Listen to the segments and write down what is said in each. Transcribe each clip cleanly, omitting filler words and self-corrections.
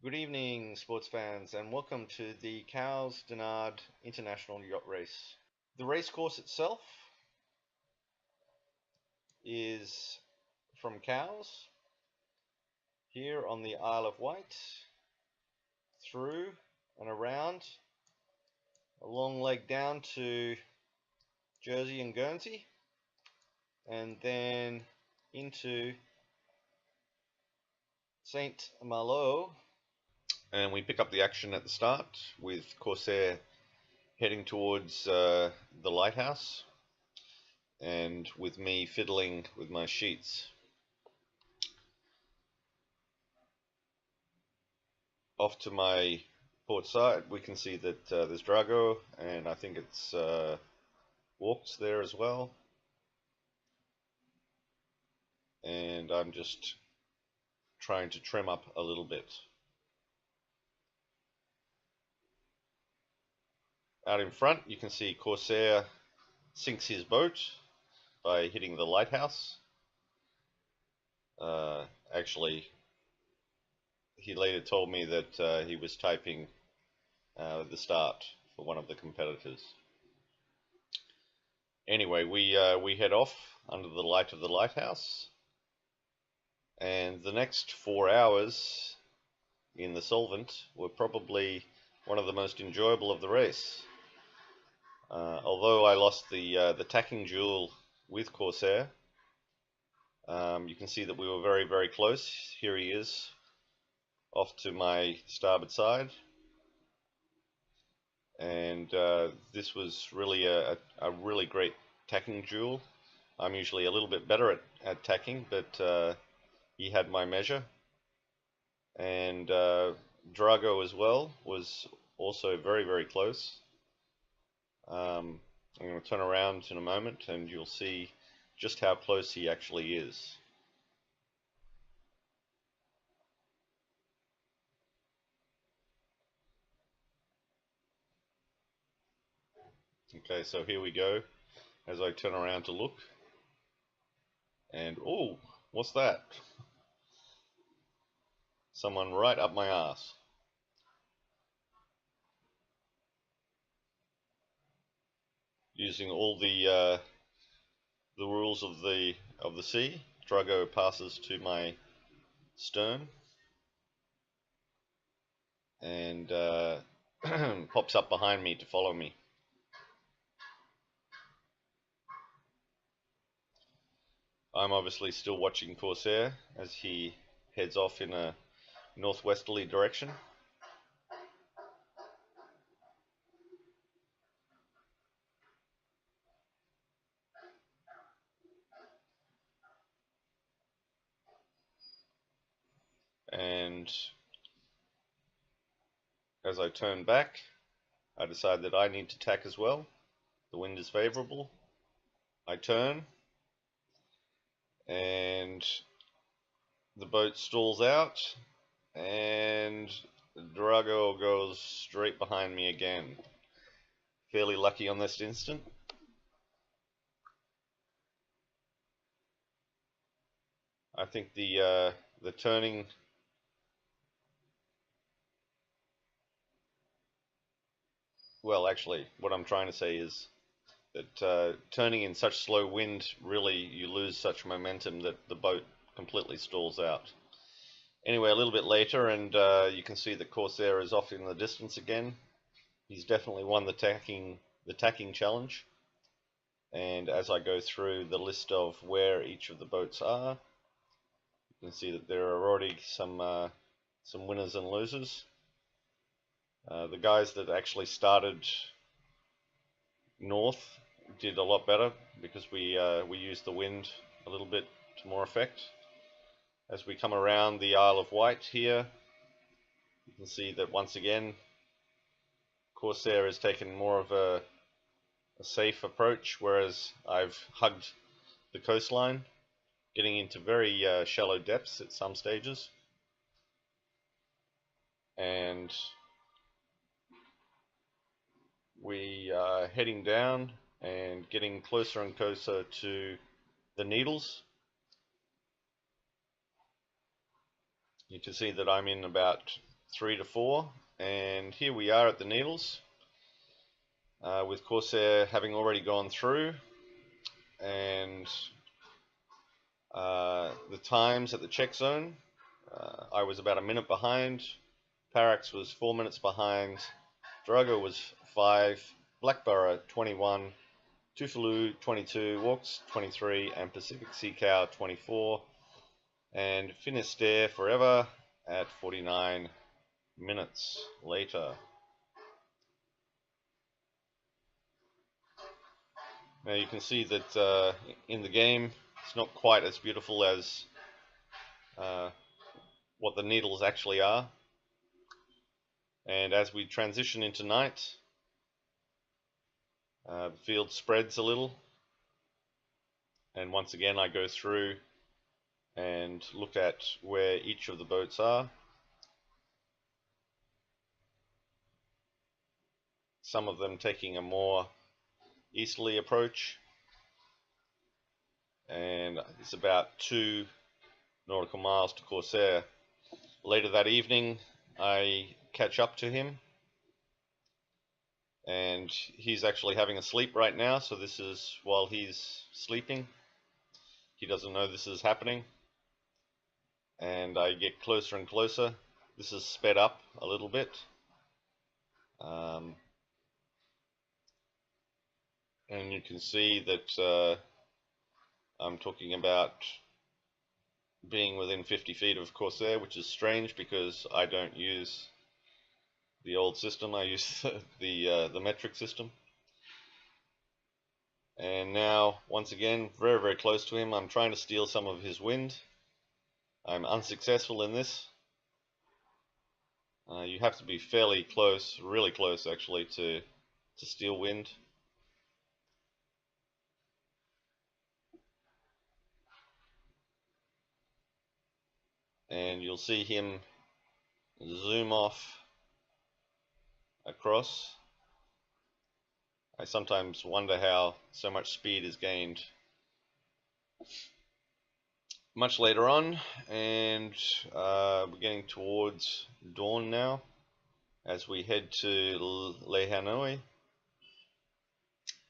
Good evening, sports fans, and welcome to the Cowes Dinard International Yacht Race. The race course itself is from Cowes, here on the Isle of Wight, through and around, a long leg down to Jersey and Guernsey, and then into St. Malo. And we pick up the action at the start with Corsair heading towards the lighthouse, and with me fiddling with my sheets. Off to my port side, we can see that there's Drago, and I think it's Walks there as well. And I'm just trying to trim up a little bit. Out in front, you can see Corsair sinks his boat by hitting the lighthouse. Actually, he later told me that he was typing the start for one of the competitors. Anyway, we head off under the light of the lighthouse, and the next 4 hours in the Solvent were probably one of the most enjoyable of the race. Although I lost the tacking duel with Corsair, you can see that we were very, very close. Here he is, off to my starboard side, and this was really a really great tacking duel. I'm usually a little bit better at tacking, but he had my measure, and Drago as well was also very, very close. I'm going to turn around in a moment and you'll see just how close he actually is. Okay, so here we go as I turn around to look, and oh, what's that? Someone right up my ass. Using all the rules of the sea, Drago passes to my stern and pops up behind me to follow me. I'm obviously still watching Corsair as he heads off in a northwesterly direction. And as I turn back, I decide that I need to tack as well. The wind is favorable. I turn, and the boat stalls out, and Drago goes straight behind me again. Fairly lucky on this instant. I think the turning well, actually, what I'm trying to say is that turning in such slow wind, really, you lose such momentum that the boat completely stalls out. Anyway, a little bit later, and you can see that Corsair is off in the distance again. He's definitely won the tacking challenge. And as I go through the list of where each of the boats are, you can see that there are already some winners and losers. The guys that actually started north did a lot better because we used the wind a little bit to more effect. As we come around the Isle of Wight here, you can see that once again Corsair has taken more of a safe approach, whereas I've hugged the coastline, getting into very shallow depths at some stages. And we are heading down and getting closer and closer to the Needles. You can see that I'm in about 3 to 4, and here we are at the Needles, with Corsair having already gone through, and the times at the check zone. I was about a minute behind, Parax was 4 minutes behind, Drago was 5, Blackborough 21, Tuvalu 22, Walks 23, and Pacific Sea Cow 24, and Finisterre Forever at 49 minutes later. Now you can see that in the game it's not quite as beautiful as what the Needles actually are. And as we transition into night, the field spreads a little, and once again I go through and look at where each of the boats are. Some of them taking a more easterly approach, and it's about 2 nautical miles to Corsair. Later that evening I catch up to him, and he's actually having a sleep right now, so this is while he's sleeping. He doesn't know this is happening, and I get closer and closer. This is sped up a little bit, and you can see that I'm talking about being within 50 feet of Corsair, which is strange because I don't use the old system. I use the metric system. And now, once again, very, very close to him. I'm trying to steal some of his wind. I'm unsuccessful in this. You have to be fairly close, really close actually, to steal wind. And you'll see him zoom off across. I sometimes wonder how so much speed is gained. Much later on, and we're getting towards dawn now as we head to Le Hanoi,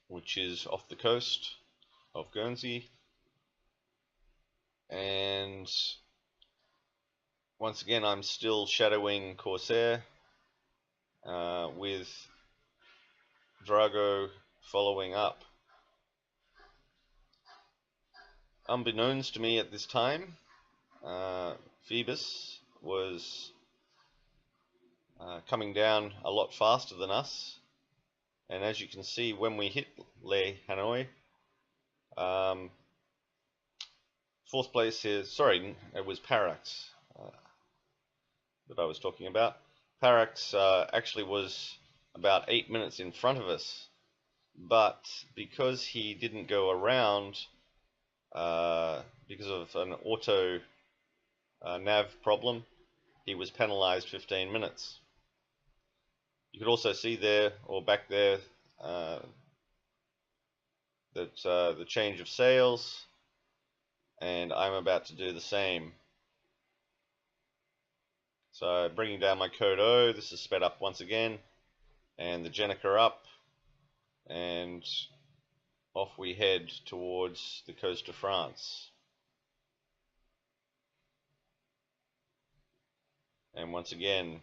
which is off the coast of Guernsey. And once again I'm still shadowing Corsair, with Drago following up. Unbeknownst to me at this time, Phoebus was coming down a lot faster than us, and as you can see when we hit Le Hanoi, 4th place here, sorry, it was Parax that I was talking about. Parax actually was about 8 minutes in front of us, but because he didn't go around, because of an auto nav problem, he was penalized 15 minutes. You could also see there, or back there, that the change of sails, and I'm about to do the same. So bringing down my code O, this is sped up once again, and the Jenica up, and off we head towards the coast of France. And once again,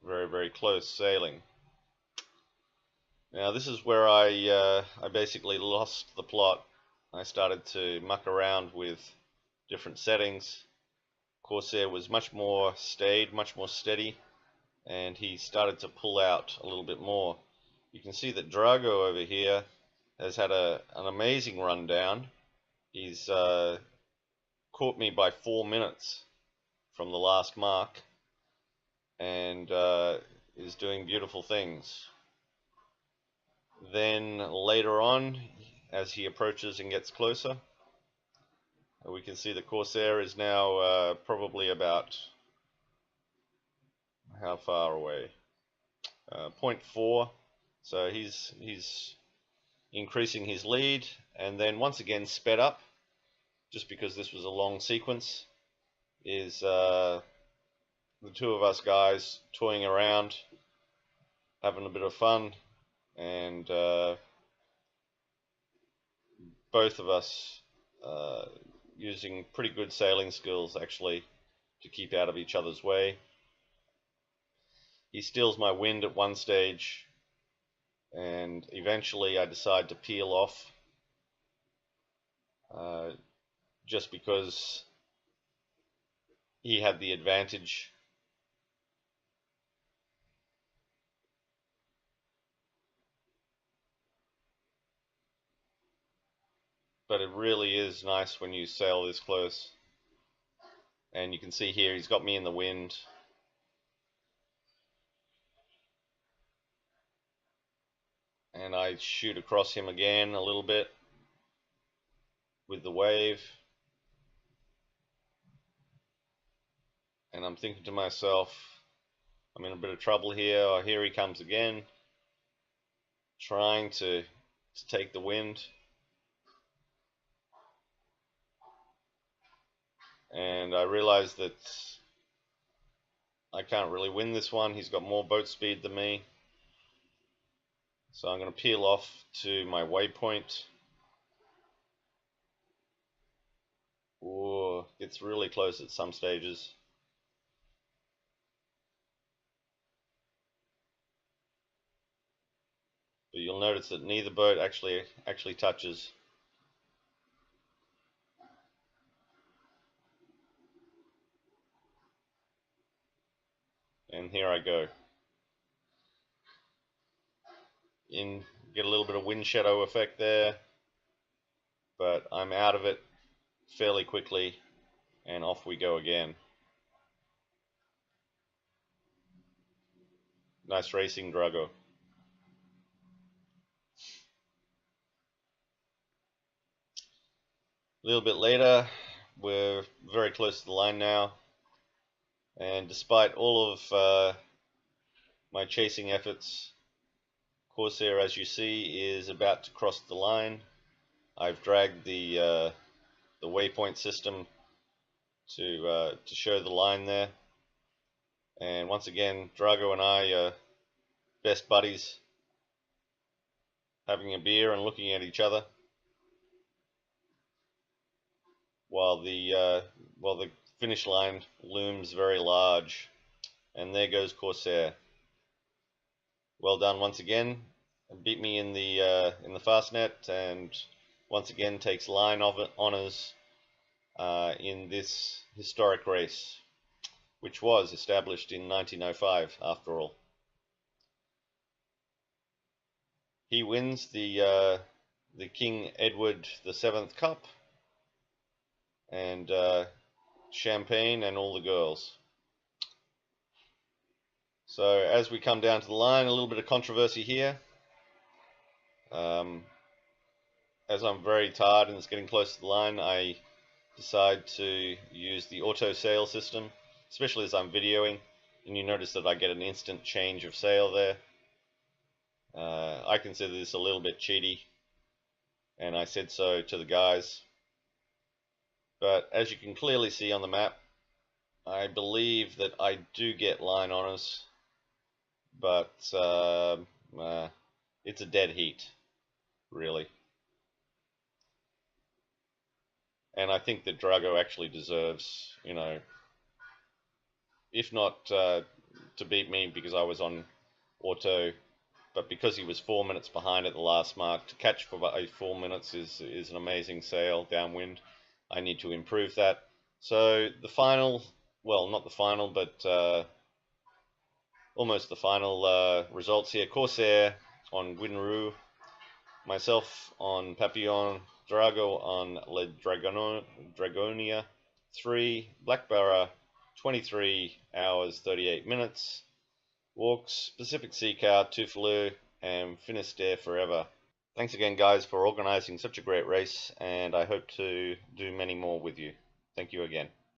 very, very close sailing. Now this is where I basically lost the plot. I started to muck around with different settings. Corsair was much more staid, much more steady, and he started to pull out a little bit more. You can see that Drago over here has had an amazing run down. He's caught me by 4 minutes from the last mark, and is doing beautiful things. Then later on, as he approaches and gets closer, we can see the Corsair is now probably about, how far away? 0.4. So he's increasing his lead, and then once again sped up, just because this was a long sequence, is the two of us guys toying around, having a bit of fun, and both of us using pretty good sailing skills actually to keep out of each other's way. He steals my wind at one stage, and eventually I decide to peel off just because he had the advantage. But it really is nice when you sail this close. And you can see here he's got me in the wind. And I shoot across him again a little bit with the wave. And I'm thinking to myself, I'm in a bit of trouble here. Oh, here he comes again, trying to take the wind. And I realize that I can't really win this one. He's got more boat speed than me. So I'm going to peel off to my waypoint. Ooh, gets really close at some stages. But you'll notice that neither boat actually touches. And here I go. Get a little bit of wind shadow effect there, but I'm out of it fairly quickly, and off we go again. Nice racing, Drago. A little bit later, we're very close to the line now, and despite all of my chasing efforts, Corsair, as you see, is about to cross the line. I've dragged the waypoint system to show the line there, and once again, Drago and I are best buddies, having a beer and looking at each other, while the finish line looms very large. And there goes Corsair. Well done once again. Beat me in the fast net, and once again takes line honours in this historic race, which was established in 1905 after all. He wins the King Edward VII Cup, and champagne and all the girls. So as we come down to the line, a little bit of controversy here. As I'm very tired and it's getting close to the line, I decide to use the auto sail system, especially as I'm videoing, and you notice that I get an instant change of sail there. I consider this a little bit cheaty, and I said so to the guys. But as you can clearly see on the map, I believe that I do get line honours, but it's a dead heat, really. And I think that Drago actually deserves, if not to beat me because I was on auto, but because he was 4 minutes behind at the last mark. To catch for 4 minutes is an amazing sail downwind. I need to improve that. So the final, well, not the final, but almost the final results here. Corsair on Winru, myself on Papillon, Drago on Le Dragonia 3, Blackbarra 23 hours 38 minutes, Walks, Pacific Sea Cow, Tuvalu, and Finisterre Forever. Thanks again, guys, for organising such a great race, and I hope to do many more with you. Thank you again.